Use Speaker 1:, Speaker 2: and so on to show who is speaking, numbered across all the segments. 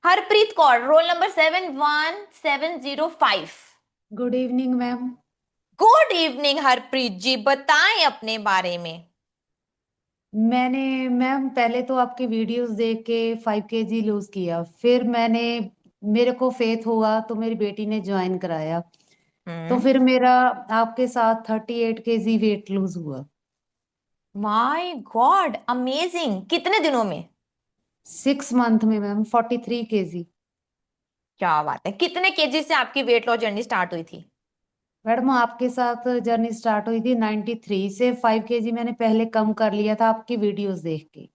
Speaker 1: Harpreet Kaur, roll number 71705।
Speaker 2: Good evening ma'am.
Speaker 1: Good evening Harpreet ji, बताएं अपने बारे में।
Speaker 2: मैंने मैम पहले तो आपकी वीडियोस देख के 5 केजी लूज किया। फिर मेरे को फेथ हुआ तो मेरी बेटी ने ज्वाइन कराया। तो
Speaker 1: हम्म।
Speaker 2: फिर मेरा आपके साथ 38 केजी वेट लूज हुआ।
Speaker 1: My God, amazing! कितने दिनों में?
Speaker 2: 6 मंथ में मैम 43 केजी।
Speaker 1: क्या बात है! कितने केजी से आपकी वेट लॉस जर्नी स्टार्ट हुई थी?
Speaker 2: मैडम आपके साथ जर्नी स्टार्ट हुई थी 93 से। 5 केजी मैंने पहले कम कर लिया था आपकी वीडियोस देख के।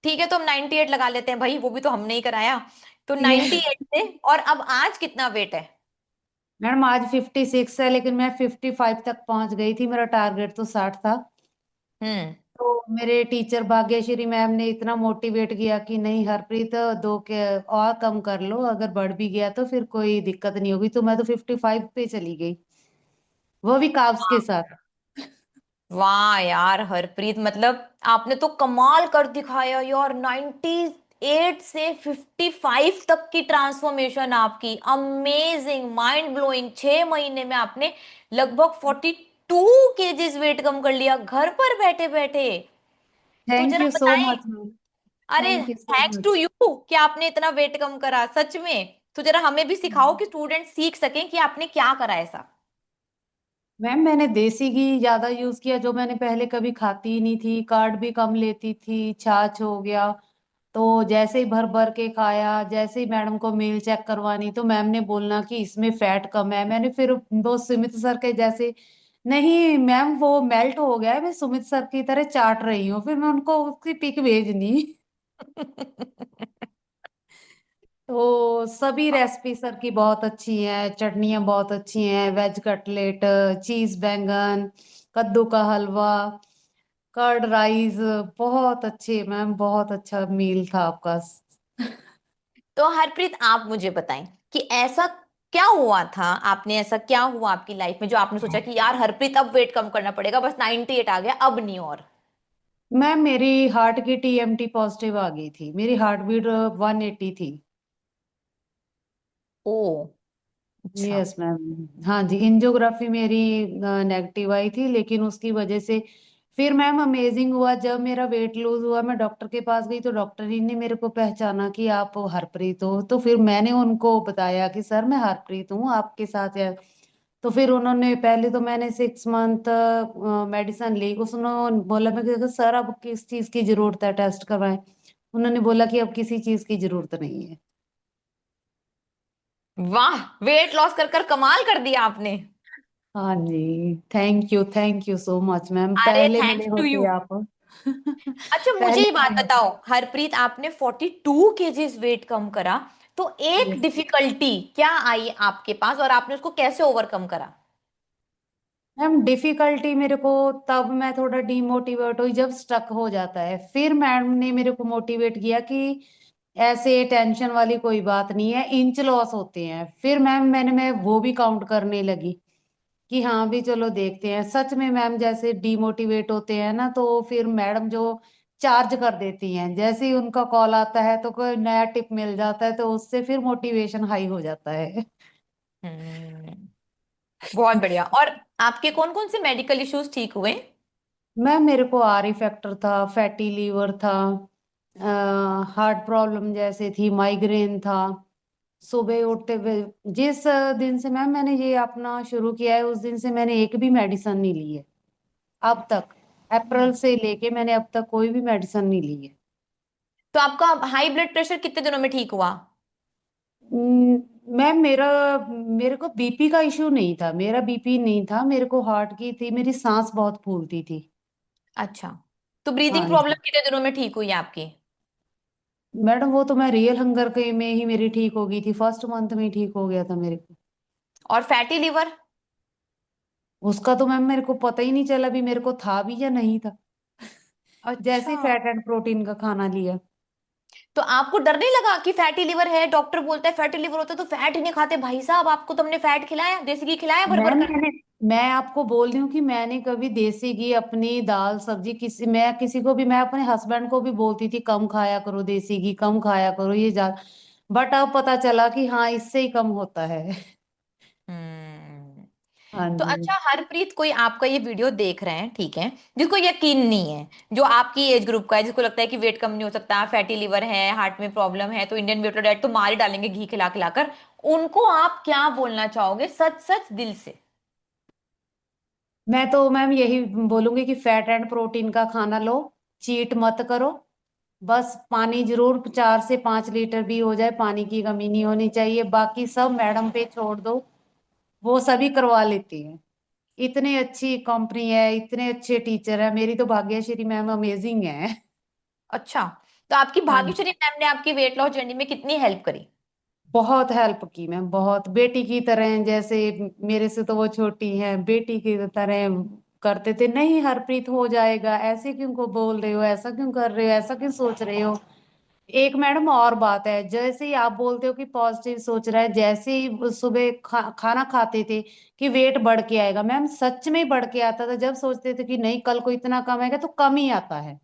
Speaker 1: ठीक है, तो हम 98 लगा लेते हैं भाई, वो भी तो हमने ही कराया। तो
Speaker 2: ये
Speaker 1: 98 से, और अब आज कितना वेट है?
Speaker 2: मैडम आज 56 है, लेकिन मैं 55 तक पहुंच गई थी। मेरा टारगेट तो 60 था।
Speaker 1: हम्म।
Speaker 2: तो मेरे टीचर भाग्यश्री मैम ने इतना मोटिवेट किया कि नहीं हरप्रीत, दो के और कम कर लो, अगर बढ़ भी गया तो फिर कोई दिक्कत नहीं होगी। तो मैं तो 55 पे चली गई, वो भी काब्स के साथ।
Speaker 1: वाह यार हरप्रीत, मतलब आपने तो कमाल कर दिखाया यार। 98 से 55 तक की ट्रांसफॉर्मेशन आपकी अमेजिंग, माइंड ब्लोइंग। 6 महीने में आपने लगभग 42 केजीज वेट कम कर लिया घर पर बैठे बैठे। तो
Speaker 2: थैंक
Speaker 1: जरा
Speaker 2: यू सो
Speaker 1: बताएं।
Speaker 2: Much ma'am.
Speaker 1: अरे,
Speaker 2: thank you so
Speaker 1: thanks to
Speaker 2: much.
Speaker 1: You कि आपने इतना वेट कम करा सच में। तो जरा हमें भी सिखाओ कि स्टूडेंट सीख सकें कि आपने क्या करा ऐसा।
Speaker 2: मैम मैंने देसी घी ज्यादा यूज किया, जो मैंने पहले कभी खाती ही नहीं थी। कार्ड भी कम लेती थी, छाछ हो गया। तो जैसे ही भर भर के खाया, जैसे ही मैडम को मील चेक करवानी तो मैम ने बोलना कि इसमें फैट कम है। मैंने फिर वो सुमित सर के जैसे, नहीं मैम वो मेल्ट हो गया है, मैं सुमित सर की तरह चाट रही हूँ। फिर मैं उनको उसकी पिक भेजनी। तो सभी रेसिपी सर की बहुत अच्छी हैं, चटनियाँ बहुत अच्छी हैं, वेज कटलेट, चीज बैंगन, कद्दू का हलवा, कर्ड राइस, बहुत अच्छे मैम, बहुत अच्छा मील था आपका।
Speaker 1: तो हरप्रीत, आप मुझे बताएं कि ऐसा क्या हुआ था, आपने ऐसा क्या हुआ आपकी लाइफ में जो आपने सोचा कि यार हरप्रीत अब वेट कम करना पड़ेगा, बस 98 आ गया अब नहीं और।
Speaker 2: मैम मेरी हार्ट की टीएमटी पॉजिटिव आ गई थी, मेरी हार्ट बीट 180 थी।
Speaker 1: ओ, अच्छा।
Speaker 2: Yes ma'am. हाँ जी, एंजियोग्राफी मेरी नेगेटिव आई थी, लेकिन उसकी वजह से फिर मैम अमेजिंग हुआ। जब मेरा वेट लूज हुआ, मैं डॉक्टर के पास गई तो डॉक्टर ही ने मेरे को पहचाना कि आप हरप्रीत हो। तो फिर मैंने उनको बताया कि सर मैं हरप्रीत हूँ आपके साथ है। तो फिर उन्होंने पहले तो मैंने 6 मंथ मेडिसिन ली। उसने बोला, मैं कि सर अब किस चीज की जरूरत है, टेस्ट करवाएं। उन्होंने बोला कि अब किसी चीज की जरूरत नहीं है।
Speaker 1: वाह, वेट लॉस कर कर कमाल कर दिया आपने।
Speaker 2: हाँ जी, thank you so much ma'am,
Speaker 1: अरे,
Speaker 2: पहले मिले
Speaker 1: थैंक्स टू
Speaker 2: होते
Speaker 1: यू।
Speaker 2: आप।
Speaker 1: अच्छा, मुझे
Speaker 2: पहले
Speaker 1: ये बात
Speaker 2: मिले
Speaker 1: बताओ
Speaker 2: होते।
Speaker 1: हरप्रीत, आपने 42 केजीज वेट कम करा, तो एक
Speaker 2: यस
Speaker 1: डिफिकल्टी क्या आई आपके पास और आपने उसको कैसे ओवरकम करा?
Speaker 2: मैम, डिफिकल्टी मेरे को तब मैं थोड़ा डीमोटिवेट हुई जब स्टक हो जाता है। फिर मैम ने मेरे को मोटिवेट किया कि ऐसे टेंशन वाली कोई बात नहीं है, इंच लॉस होते हैं। फिर मैं वो भी काउंट करने लगी कि हाँ भी चलो देखते हैं। सच में मैम जैसे डीमोटिवेट होते हैं ना, तो फिर मैडम जो चार्ज कर देती हैं, जैसे ही उनका कॉल आता है तो कोई नया टिप मिल जाता है, तो उससे फिर मोटिवेशन हाई हो जाता है।
Speaker 1: हम्म। बहुत बढ़िया। और आपके कौन कौन से मेडिकल इश्यूज ठीक हुए?
Speaker 2: मैम मेरे को आर ई फैक्टर था, फैटी लीवर था, हार्ट प्रॉब्लम जैसे थी, माइग्रेन था। सुबह उठते हुए जिस दिन से मैम मैंने ये अपना शुरू किया है, उस दिन से मैंने एक भी मेडिसिन नहीं ली है अब तक। अप्रैल से लेके मैंने अब तक कोई भी मेडिसिन नहीं ली है।
Speaker 1: तो आपका हाई ब्लड प्रेशर कितने दिनों में ठीक हुआ?
Speaker 2: मैम मेरे को बीपी का इशू नहीं था, मेरा बीपी नहीं था, मेरे को हार्ट की थी, मेरी सांस बहुत फूलती थी।
Speaker 1: अच्छा, तो ब्रीदिंग
Speaker 2: हाँ
Speaker 1: प्रॉब्लम
Speaker 2: जी
Speaker 1: कितने दिनों में ठीक हुई है आपकी?
Speaker 2: मैडम, वो तो मैं रियल हंगर के में ही मेरी ठीक हो गई थी, फर्स्ट मंथ में ही ठीक हो गया था मेरे को।
Speaker 1: और फैटी लिवर?
Speaker 2: उसका तो मैम मेरे को पता ही नहीं चला भी मेरे को था भी या नहीं था। जैसे ही
Speaker 1: अच्छा,
Speaker 2: फैट एंड प्रोटीन का खाना लिया।
Speaker 1: तो आपको डर नहीं लगा कि फैटी लिवर है? डॉक्टर बोलता है फैटी लिवर होता है तो फैट ही नहीं खाते। भाई साहब, आपको तो हमने फैट खिलाया, देसी घी खिलाया भर भर
Speaker 2: मैम
Speaker 1: कर।
Speaker 2: मैं आपको बोल रही हूँ कि मैंने कभी देसी घी, अपनी दाल सब्जी, किसी को भी, मैं अपने हस्बैंड को भी बोलती थी कम खाया करो देसी घी, कम खाया करो ये जा। बट अब पता चला कि हाँ इससे ही कम होता है।
Speaker 1: हम्म।
Speaker 2: हाँ
Speaker 1: तो
Speaker 2: जी।
Speaker 1: अच्छा हरप्रीत, कोई आपका ये वीडियो देख रहे हैं, ठीक है, जिसको यकीन नहीं है, जो आपकी एज ग्रुप का है, जिसको लगता है कि वेट कम नहीं हो सकता, फैटी लिवर है, हार्ट में प्रॉब्लम है, तो इंडियन वेटर डाइट तो मार ही डालेंगे घी खिला खिलाकर, उनको आप क्या बोलना चाहोगे सच सच दिल से?
Speaker 2: मैं तो मैम यही बोलूंगी कि फैट एंड प्रोटीन का खाना लो, चीट मत करो। बस पानी जरूर 4 से 5 लीटर भी हो जाए, पानी की कमी नहीं होनी चाहिए। बाकी सब मैडम पे छोड़ दो, वो सभी करवा लेती है। इतनी अच्छी कंपनी है, इतने अच्छे टीचर है, मेरी तो भाग्यश्री मैम अमेजिंग है।
Speaker 1: अच्छा, तो आपकी
Speaker 2: हाँ
Speaker 1: भाग्यश्री
Speaker 2: जी।
Speaker 1: मैम ने आपकी वेट लॉस जर्नी में कितनी हेल्प करी?
Speaker 2: बहुत हेल्प की मैम, बहुत बेटी की तरह। जैसे मेरे से तो वो छोटी है, बेटी की तरह करते थे। नहीं हरप्रीत हो जाएगा, ऐसे क्यों को बोल रहे हो, ऐसा क्यों कर रहे हो, ऐसा क्यों सोच रहे हो। एक मैडम और बात है, जैसे ही आप बोलते हो कि पॉजिटिव सोच रहा है, जैसे ही वो सुबह खाना खाते थे कि वेट बढ़ के आएगा, मैम सच में बढ़ के आता था। जब सोचते थे कि नहीं कल को इतना कम आएगा, तो कम ही आता है।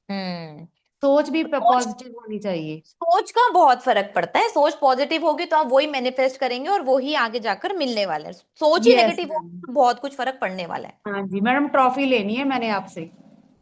Speaker 1: हम्म।
Speaker 2: सोच भी
Speaker 1: सोच,
Speaker 2: पॉजिटिव होनी चाहिए।
Speaker 1: सोच का बहुत फर्क पड़ता है। सोच पॉजिटिव होगी तो आप वही मैनिफेस्ट करेंगे और वो ही आगे जाकर मिलने वाला है। सोच ही
Speaker 2: यस
Speaker 1: नेगेटिव
Speaker 2: मैम।
Speaker 1: होगी तो बहुत कुछ फर्क पड़ने वाला है।
Speaker 2: हाँ जी मैडम, ट्रॉफी लेनी है मैंने आपसे।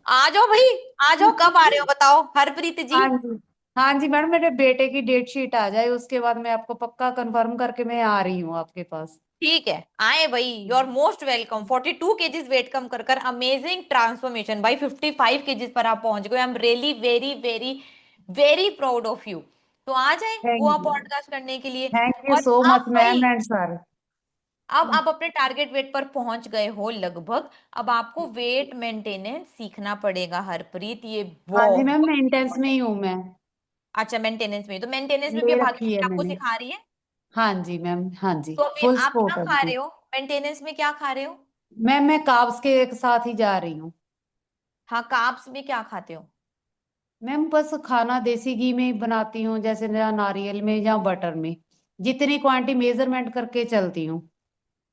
Speaker 1: आ जाओ भाई, आ जाओ, कब आ रहे हो बताओ हरप्रीत जी?
Speaker 2: हाँ जी। हाँ जी मैडम, मेरे बेटे की डेट शीट आ जाए, उसके बाद मैं आपको पक्का कंफर्म करके मैं आ रही हूँ आपके पास।
Speaker 1: ठीक है, आए भाई, you are most welcome. 42 kgs weight कम कर अमेजिंग ट्रांसफॉर्मेशन भाई, 55 केजीज पर आप पहुंच गए। I am really very very very proud of you. तो आ जाए
Speaker 2: थैंक
Speaker 1: गोवा
Speaker 2: यू।
Speaker 1: पॉडकास्ट करने के लिए।
Speaker 2: थैंक यू
Speaker 1: और
Speaker 2: सो
Speaker 1: अब
Speaker 2: मच
Speaker 1: भाई,
Speaker 2: मैम एंड सर।
Speaker 1: अब आप अपने टारगेट वेट पर पहुंच गए हो लगभग। अब आपको वेट मेंटेनेंस सीखना पड़ेगा हरप्रीत, ये
Speaker 2: हाँ जी मैम,
Speaker 1: बहुत
Speaker 2: मेंटेनेंस में
Speaker 1: important
Speaker 2: ही
Speaker 1: है।
Speaker 2: हूँ मैं।
Speaker 1: अच्छा, मेंटेनेंस में, तो मेंटेनेंस में भी
Speaker 2: ले रखी
Speaker 1: भाग्यश्री
Speaker 2: है
Speaker 1: आपको
Speaker 2: मैंने।
Speaker 1: सिखा रही है?
Speaker 2: हाँ जी मैम, हाँ जी।
Speaker 1: तो अभी
Speaker 2: फुल
Speaker 1: आप क्या
Speaker 2: सपोर्ट है
Speaker 1: खा
Speaker 2: मुझे।
Speaker 1: रहे हो? मेंटेनेंस में क्या खा रहे हो?
Speaker 2: मैम मैं कार्ब्स के एक साथ ही जा रही हूँ।
Speaker 1: हाँ, कार्ब्स में क्या खाते हो?
Speaker 2: मैम बस खाना देसी घी में ही बनाती हूँ, जैसे या नारियल में या बटर में, जितनी क्वांटिटी मेजरमेंट करके चलती हूँ।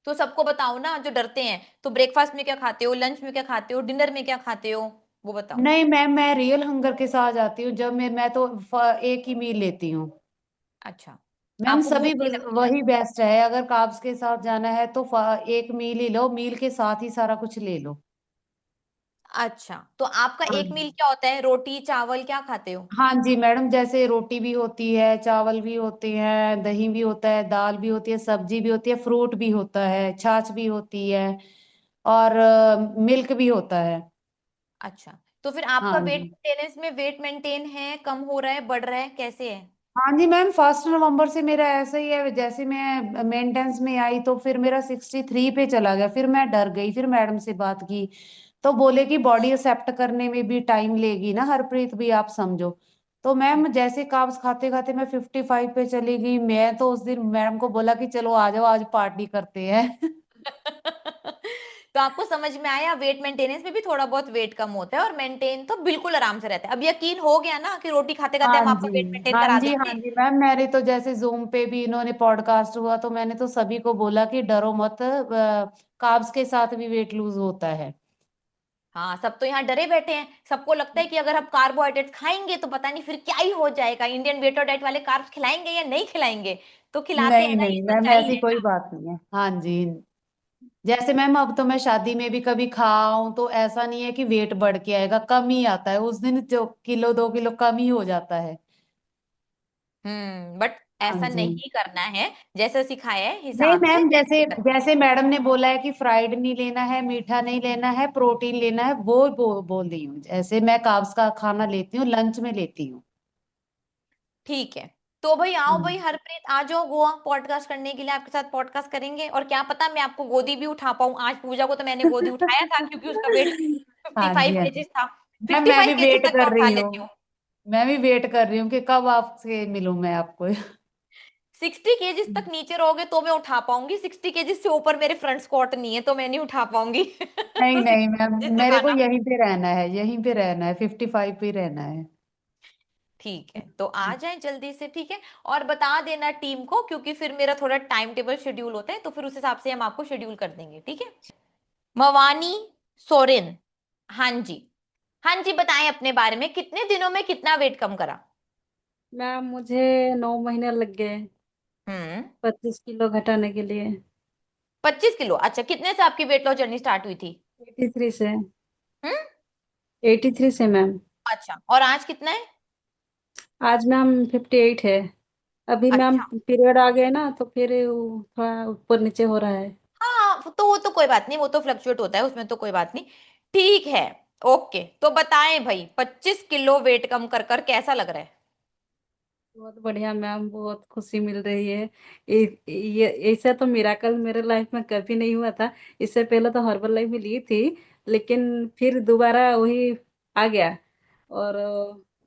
Speaker 1: तो सबको बताओ ना जो डरते हैं। तो ब्रेकफास्ट में क्या खाते हो, लंच में क्या खाते हो, डिनर में क्या खाते हो, वो बताओ।
Speaker 2: नहीं मैम, मैं रियल हंगर के साथ जाती हूँ। जब मैं तो एक ही मील लेती हूँ।
Speaker 1: अच्छा,
Speaker 2: मैम
Speaker 1: आपको
Speaker 2: सभी
Speaker 1: भूख नहीं लगती है?
Speaker 2: वही बेस्ट है। अगर कार्ब्स के साथ जाना है तो एक मील ही लो, मील के साथ ही सारा कुछ ले लो।
Speaker 1: अच्छा, तो आपका
Speaker 2: हाँ
Speaker 1: एक मील
Speaker 2: जी।
Speaker 1: क्या होता है? रोटी चावल क्या खाते हो?
Speaker 2: हाँ जी मैडम, जैसे रोटी भी होती है, चावल भी होते हैं, दही भी होता है, दाल भी होती है, सब्जी भी होती है, फ्रूट भी होता है, छाछ भी होती है, और मिल्क भी होता है।
Speaker 1: अच्छा, तो फिर आपका
Speaker 2: हाँ
Speaker 1: वेट
Speaker 2: जी।
Speaker 1: मेंटेनेंस में वेट मेंटेन है, कम हो रहा है, बढ़ रहा है, कैसे है?
Speaker 2: हाँ जी मैम, 1 नवंबर से मेरा ऐसा ही है। जैसे मैं मेंटेनेंस में आई तो फिर मेरा 63 पे चला गया। फिर मैं डर गई, फिर मैडम से बात की तो बोले कि बॉडी एक्सेप्ट करने में भी टाइम लेगी ना हरप्रीत भी, आप समझो। तो मैम जैसे कार्ब्स खाते खाते मैं 55 पे चली गई। मैं तो उस दिन मैडम को बोला कि चलो आ जाओ, आज पार्टी करते हैं।
Speaker 1: तो आपको समझ में आया, वेट मेंटेनेंस में भी थोड़ा बहुत वेट कम होता है और मेंटेन तो बिल्कुल आराम से रहता है। अब यकीन हो गया ना कि रोटी खाते खाते
Speaker 2: हाँ
Speaker 1: हम आपका
Speaker 2: जी।
Speaker 1: वेट मेंटेन
Speaker 2: हाँ
Speaker 1: करा
Speaker 2: जी। हाँ
Speaker 1: देंगे?
Speaker 2: जी मैम, मैंने तो जैसे जूम पे भी इन्होंने पॉडकास्ट हुआ तो मैंने तो सभी को बोला कि डरो मत, कार्ब्स के साथ भी वेट लूज होता है।
Speaker 1: हाँ, सब तो यहाँ डरे बैठे हैं। सबको लगता है कि अगर हम कार्बोहाइड्रेट खाएंगे तो पता नहीं फिर क्या ही हो जाएगा, इंडियन वेटर डाइट वाले कार्ब्स खिलाएंगे या नहीं खिलाएंगे? तो खिलाते
Speaker 2: नहीं
Speaker 1: हैं ना, ये
Speaker 2: नहीं मैम,
Speaker 1: सच्चाई
Speaker 2: ऐसी
Speaker 1: है
Speaker 2: कोई
Speaker 1: ना।
Speaker 2: बात नहीं है। हाँ जी। जैसे मैम अब तो मैं शादी में भी कभी खाऊं तो ऐसा नहीं है कि वेट बढ़ के आएगा, कम ही आता है। उस दिन जो किलो 2 किलो कम ही हो जाता है।
Speaker 1: बट
Speaker 2: हाँ
Speaker 1: ऐसा
Speaker 2: जी।
Speaker 1: नहीं करना है, जैसा सिखाया है
Speaker 2: नहीं
Speaker 1: हिसाब से
Speaker 2: मैम, जैसे
Speaker 1: वैसे करना है।
Speaker 2: जैसे मैडम ने बोला है कि फ्राइड नहीं लेना है, मीठा नहीं लेना है, प्रोटीन लेना है, वो बोल रही हूँ। जैसे मैं कार्ब्स का खाना लेती हूँ, लंच में लेती हूँ।
Speaker 1: ठीक है, तो भाई आओ भाई
Speaker 2: हाँ।
Speaker 1: हरप्रीत, आ जाओ गोवा पॉडकास्ट करने के लिए, आपके साथ पॉडकास्ट करेंगे। और क्या पता मैं आपको गोदी भी उठा पाऊं। आज पूजा को तो मैंने गोदी उठाया था क्योंकि उसका वेट फिफ्टी
Speaker 2: हाँ जी।
Speaker 1: फाइव
Speaker 2: हाँ जी
Speaker 1: केजीज था।
Speaker 2: मैम,
Speaker 1: फिफ्टी
Speaker 2: मैं
Speaker 1: फाइव
Speaker 2: भी
Speaker 1: केजीज
Speaker 2: वेट
Speaker 1: तक मैं
Speaker 2: कर
Speaker 1: उठा
Speaker 2: रही
Speaker 1: लेती
Speaker 2: हूँ।
Speaker 1: हूँ।
Speaker 2: मैं भी वेट कर रही हूँ कि कब आपसे मिलूं मैं आपको।
Speaker 1: 60 केजीज तक नीचे रहोगे तो मैं उठा पाऊंगी, 60 केजीज से ऊपर मेरे फ्रंट स्क्वाट नहीं है तो मैं नहीं उठा पाऊंगी।
Speaker 2: नहीं
Speaker 1: तो
Speaker 2: नहीं
Speaker 1: 60
Speaker 2: मैम,
Speaker 1: केजीज तक
Speaker 2: मेरे को
Speaker 1: आना।
Speaker 2: यहीं पे रहना है, यहीं पे रहना है, 55 पे ही रहना है।
Speaker 1: ठीक है, तो आ जाए जल्दी से, ठीक है। और बता देना टीम को, क्योंकि फिर मेरा थोड़ा टाइम टेबल शेड्यूल होता है, तो फिर उस हिसाब से हम आपको शेड्यूल कर देंगे, ठीक है। मवानी सोरेन, हाँ जी, हाँ जी, बताएं अपने बारे में, कितने दिनों में कितना वेट कम करा?
Speaker 3: मैम मुझे 9 महीने लग गए
Speaker 1: हम्म।
Speaker 3: 25 किलो घटाने के लिए।
Speaker 1: 25 किलो, अच्छा कितने से आपकी वेट लॉस जर्नी स्टार्ट हुई थी?
Speaker 3: 83 से।
Speaker 1: हम्म।
Speaker 3: 83 से मैम।
Speaker 1: अच्छा, और आज कितना है?
Speaker 3: आज मैम 58 है। अभी मैम
Speaker 1: अच्छा।
Speaker 3: पीरियड आ गए ना, तो फिर वो थोड़ा ऊपर नीचे हो रहा है।
Speaker 1: हाँ तो वो तो कोई बात नहीं, वो तो फ्लक्चुएट होता है, उसमें तो कोई बात नहीं। ठीक है। ओके, तो बताएं भाई, 25 किलो वेट कम कर कर कैसा लग रहा है?
Speaker 3: बहुत बढ़िया मैम, बहुत खुशी मिल रही है। ये ऐसा तो मिराकल मेरे लाइफ में कभी नहीं हुआ था। इससे पहले तो हर्बल लाइफ भी ली थी, लेकिन फिर दोबारा वही आ गया। और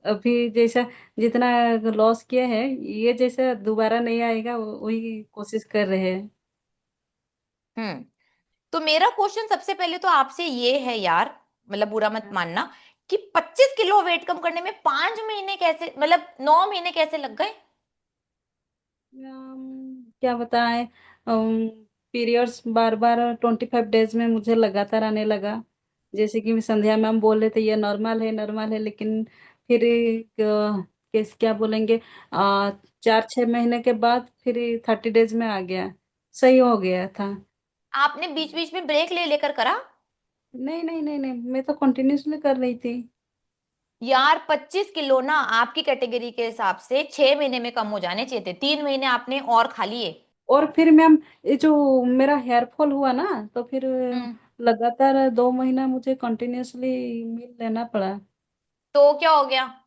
Speaker 3: अभी जैसा जितना लॉस किया है, ये जैसा दोबारा नहीं आएगा, वही कोशिश कर रहे हैं।
Speaker 1: हम्म। तो मेरा क्वेश्चन सबसे पहले तो आपसे ये है यार, मतलब बुरा मत मानना, कि 25 किलो वेट कम करने में 5 महीने कैसे, मतलब 9 महीने कैसे लग गए?
Speaker 3: क्या बताएं। पीरियड्स बार बार 25 डेज में मुझे लगातार आने लगा। जैसे कि संध्या मैम बोल रहे थे ये नॉर्मल है, नॉर्मल है, लेकिन फिर कैसे क्या बोलेंगे, 4-6 महीने के बाद फिर 30 डेज में आ गया, सही हो गया था।
Speaker 1: आपने बीच बीच में ब्रेक ले लेकर करा?
Speaker 3: नहीं नहीं नहीं नहीं, मैं तो कंटिन्यूसली कर रही थी।
Speaker 1: यार 25 किलो ना आपकी कैटेगरी के हिसाब से 6 महीने में कम हो जाने चाहिए थे, 3 महीने आपने और खा लिए।
Speaker 3: और फिर मैम ये जो मेरा हेयर फॉल हुआ ना, तो फिर
Speaker 1: हम्म।
Speaker 3: लगातार 2 महीना मुझे कंटिन्यूसली मील लेना पड़ा।
Speaker 1: तो क्या हो गया?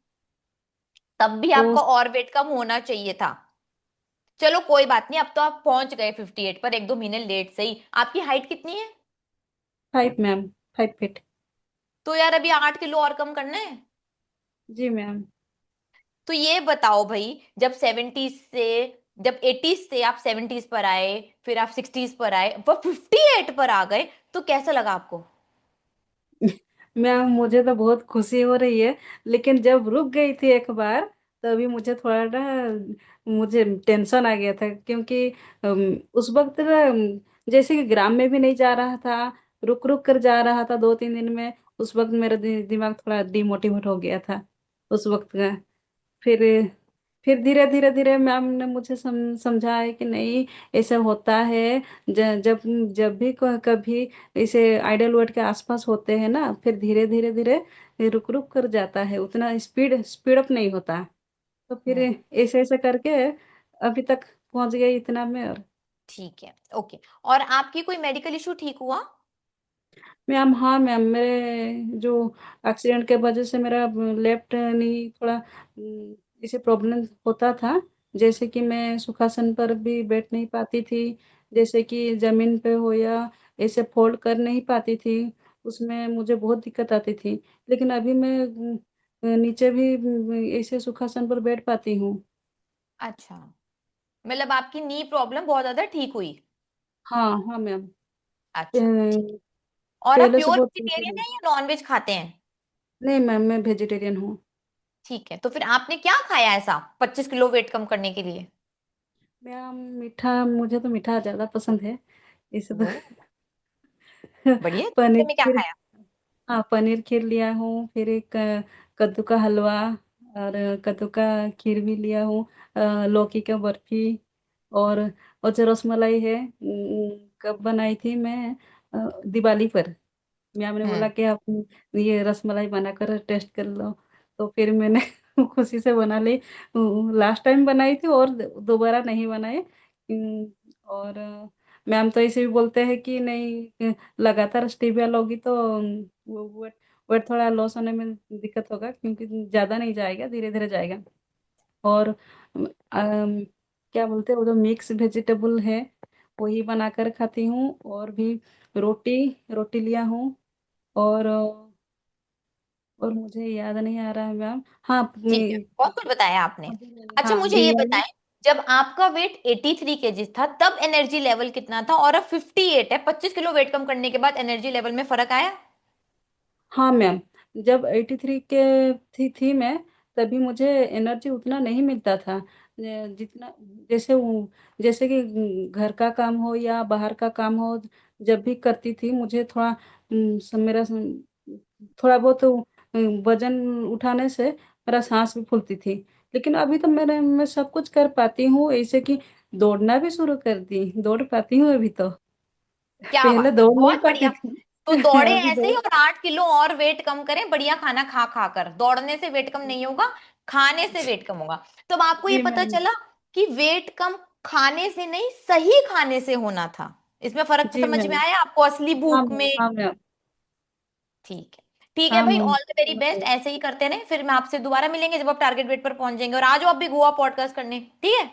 Speaker 1: तब भी
Speaker 3: तो
Speaker 1: आपका और वेट कम होना चाहिए था। चलो कोई बात नहीं, अब तो आप पहुंच गए 58 पर, 1-2 महीने लेट सही। आपकी हाइट कितनी है?
Speaker 3: 5 मैम, 5 फीट।
Speaker 1: तो यार अभी 8 किलो और कम करना है।
Speaker 3: जी मैम।
Speaker 1: तो ये बताओ भाई, जब 80s से आप 70s पर आए, फिर आप 60s पर आए, वो 58 पर आ गए, तो कैसा लगा आपको?
Speaker 3: मैम मुझे तो बहुत खुशी हो रही है, लेकिन जब रुक गई थी एक बार, तभी मुझे थोड़ा ना, मुझे टेंशन आ गया था, क्योंकि उस वक्त ना, जैसे कि ग्राम में भी नहीं जा रहा था, रुक रुक कर जा रहा था 2-3 दिन में। उस वक्त मेरा दिमाग थोड़ा डिमोटिवेट हो गया था उस वक्त का। फिर फिर धीरे धीरे धीरे मैम ने मुझे समझाया कि नहीं, ऐसा होता है। जब जब भी कभी ऐसे आइडल वर्ड के आसपास होते हैं ना, फिर धीरे धीरे धीरे रुक रुक कर जाता है, उतना स्पीड स्पीड अप नहीं होता। तो फिर
Speaker 1: हम्म।
Speaker 3: ऐसे ऐसे करके अभी तक पहुंच गई इतना में। और
Speaker 1: ठीक है, ओके। और आपकी कोई मेडिकल इशू ठीक हुआ?
Speaker 3: मैम, हाँ मैम, मेरे जो एक्सीडेंट के वजह से मेरा लेफ्ट नी थोड़ा इसे प्रॉब्लम होता था। जैसे कि मैं सुखासन पर भी बैठ नहीं पाती थी, जैसे कि जमीन पे हो या ऐसे फोल्ड कर नहीं पाती थी, उसमें मुझे बहुत दिक्कत आती थी। लेकिन अभी मैं नीचे भी ऐसे सुखासन पर बैठ पाती हूँ।
Speaker 1: अच्छा, मतलब आपकी नी प्रॉब्लम बहुत ज्यादा ठीक हुई?
Speaker 3: हाँ हाँ मैम।
Speaker 1: अच्छा, ठीक। और आप
Speaker 3: पहले से
Speaker 1: प्योर
Speaker 3: बहुत बेहतर
Speaker 1: वेजिटेरियन
Speaker 3: है।
Speaker 1: हैं या नॉन वेज खाते हैं?
Speaker 3: नहीं मैम, मैं वेजिटेरियन हूँ।
Speaker 1: ठीक है, तो फिर आपने क्या खाया ऐसा 25 किलो वेट कम करने के लिए?
Speaker 3: मैम मीठा, मुझे तो मीठा ज्यादा पसंद है, इस
Speaker 1: ओ, बढ़िया, तो मीठे
Speaker 3: पनीर
Speaker 1: में क्या
Speaker 3: खीर।
Speaker 1: खाया?
Speaker 3: हाँ, पनीर खीर लिया हूँ, फिर एक कद्दू का हलवा, और कद्दू का खीर भी लिया हूँ, लौकी का बर्फी, और और जो रसमलाई है, कब बनाई थी मैं, दिवाली पर। मैम ने बोला
Speaker 1: हम्म।
Speaker 3: कि आप ये रसमलाई बनाकर टेस्ट कर लो, तो फिर मैंने खुशी से बना ली। लास्ट टाइम बनाई थी और दोबारा नहीं बनाई। और मैम तो ऐसे भी बोलते हैं कि नहीं, लगातार स्टीविया लोगी तो वेट वेट थोड़ा लॉस होने में दिक्कत होगा, क्योंकि ज्यादा नहीं जाएगा, धीरे धीरे जाएगा। और क्या बोलते हैं, वो जो मिक्स वेजिटेबल है, वही बनाकर खाती हूँ। और भी रोटी रोटी लिया हूँ। और मुझे याद नहीं आ रहा है मैम। हाँ,
Speaker 1: ठीक है, बहुत कुछ बताया आपने। अच्छा
Speaker 3: हाँ
Speaker 1: मुझे ये
Speaker 3: बिरयानी।
Speaker 1: बताएं, जब आपका वेट 83 kg था तब एनर्जी लेवल कितना था, और अब 58 है, 25 किलो वेट कम करने के बाद एनर्जी लेवल में फर्क आया?
Speaker 3: हाँ मैम, जब 83 के थी मैं, तभी मुझे एनर्जी उतना नहीं मिलता था, जितना जैसे जैसे कि घर का काम हो या बाहर का काम हो, जब भी करती थी मुझे थोड़ा मेरा थोड़ा बहुत वजन उठाने से मेरा सांस भी फूलती थी। लेकिन अभी तो मैं सब कुछ कर पाती हूँ, ऐसे कि दौड़ना भी शुरू कर दी, दौड़ पाती हूँ अभी तो।
Speaker 1: क्या
Speaker 3: पहले
Speaker 1: बात है,
Speaker 3: दौड़ नहीं
Speaker 1: बहुत
Speaker 3: पाती
Speaker 1: बढ़िया।
Speaker 3: थी।
Speaker 1: तो दौड़े
Speaker 3: अभी
Speaker 1: ऐसे ही,
Speaker 3: दौड़।
Speaker 1: और 8 किलो और वेट कम करें बढ़िया खाना खा खा कर। दौड़ने से वेट कम नहीं होगा, खाने से वेट कम होगा। तो अब आपको ये
Speaker 3: जी
Speaker 1: पता
Speaker 3: मैम।
Speaker 1: चला कि वेट कम खाने से नहीं, सही खाने से होना था। इसमें फर्क
Speaker 3: जी
Speaker 1: समझ में
Speaker 3: मैम।
Speaker 1: आया आपको, असली
Speaker 3: हाँ
Speaker 1: भूख
Speaker 3: मैम,
Speaker 1: में?
Speaker 3: हाँ मैम।
Speaker 1: ठीक है, ठीक है
Speaker 3: हाँ
Speaker 1: भाई,
Speaker 3: ma'am.
Speaker 1: All the very best. ऐसे ही करते रहे, फिर मैं आपसे दोबारा मिलेंगे जब आप टारगेट वेट पर पहुंच जाएंगे। और आ जाओ आप भी गोवा पॉडकास्ट करने, ठीक है?